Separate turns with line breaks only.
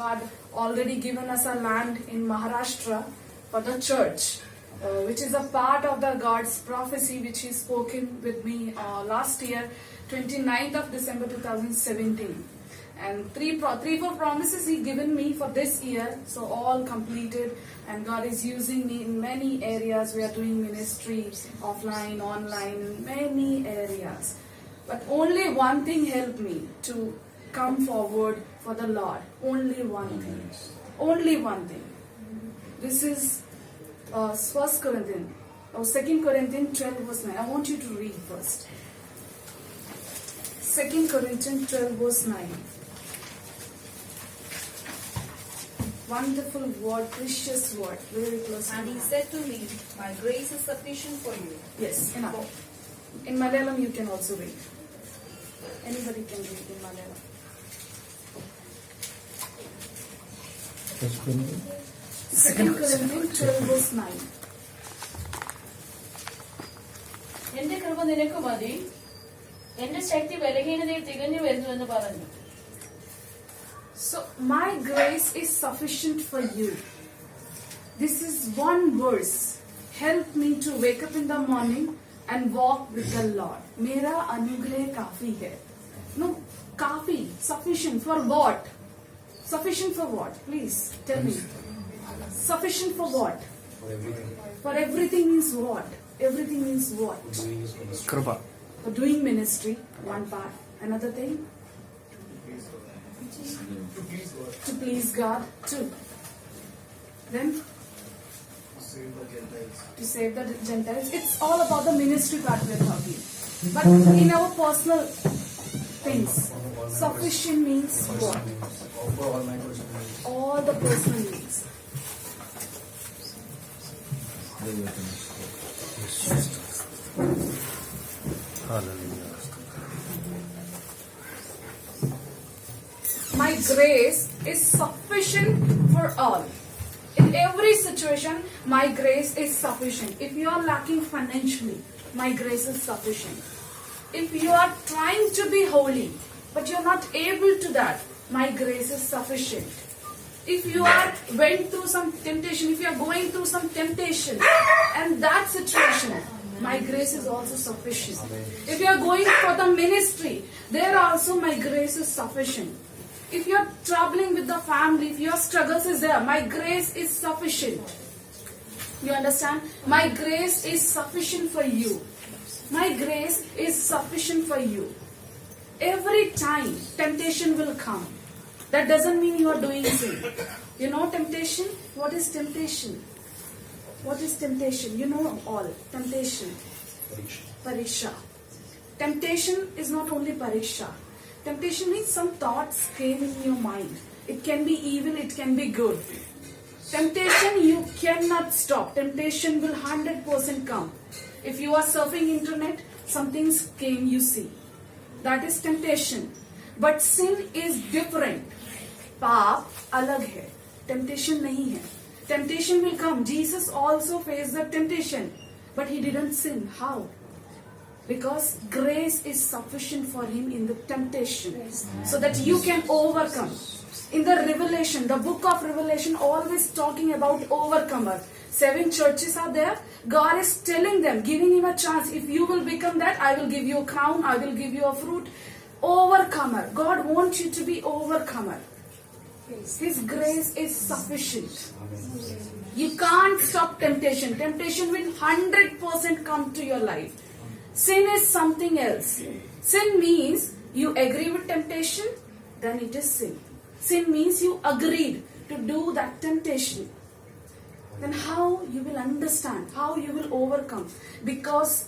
God already given us a land in Maharashtra for the church, which is a part of the God's prophecy which He spoken with me last year, 29th of December 2017. And four promises He given me for this year, so all completed, and God is using me in many areas. We are doing ministry, offline, online, many areas. But only one thing helped me to come forward for the Lord. Only one thing. Only one thing. This is 1 Corinthians, or 2 Corinthians 12 verse 9. I want you to read first. 2 Corinthians 12 verse 9. Wonderful word, precious word, very close.
And he said to me, my grace is sufficient for you.
Yes, enough. In Malayalam you can also read. Anybody can read in Malayalam. 2 Corinthians 12 verse 9.
എന്റെ കൃപ നിനക്ക് മതി, എന്റെ ശക്തി ബലഹീനതയിൽ തികഞ്ഞു വരുന്നുവെന്ന് പറഞ്ഞു.
So my grace is sufficient for you. This is one verse. Help me to wake up in the morning and walk with the Lord. Mera anugrah kafi hai. No, kafi, sufficient for what? Sufficient for what? Please tell me. Sufficient for what?
For everything.
For everything means what? Everything means what?
Kripa.
For doing ministry, one part. Another thing? To please God, two. Then? To save the Gentiles. It's all about the ministry part we're talking. But in our personal things, sufficient means what? All the personal needs.
Hallelujah.
My grace is sufficient for all. In every situation, my grace is sufficient. If you are lacking financially, my grace is sufficient. If you are trying to be holy, but you are not able to that, my grace is sufficient. If you are went through some temptation, if you are going through some temptation, and that situation, my grace is also sufficient. If you are going for the ministry, there also my grace is sufficient. If you are troubling with the family, if your struggles is there, my grace is sufficient. You understand? My grace is sufficient for you. My grace is sufficient for you. Every time temptation will come. That doesn't mean you are doing sin. You know temptation? What is temptation? What is temptation? You know all. Temptation. Pariksha. Temptation is not only pariksha. Temptation means some thoughts came in your mind. It can be evil, it can be good. Temptation you cannot stop. Temptation will 100% come. If you are surfing internet, some things came you see. That is temptation. But sin is different. Paap alag hai. Temptation nahi hai. Temptation will come. Jesus also faced the temptation. But He didn't sin. How? Because grace is sufficient for Him in the temptation, so that you can overcome. In the Revelation, the book of Revelation always talking about overcomer. 7 churches are there. God is telling them, giving him a chance. If you will become that, I will give you a crown, I will give you a fruit. Overcomer. God wants you to be overcomer. His grace is sufficient. You can't stop temptation. Temptation will 100% come to your life. Sin is something else. Sin means you agree with temptation, then it is sin. Sin means you agreed to do that temptation. Then how you will understand, how you will overcome? Because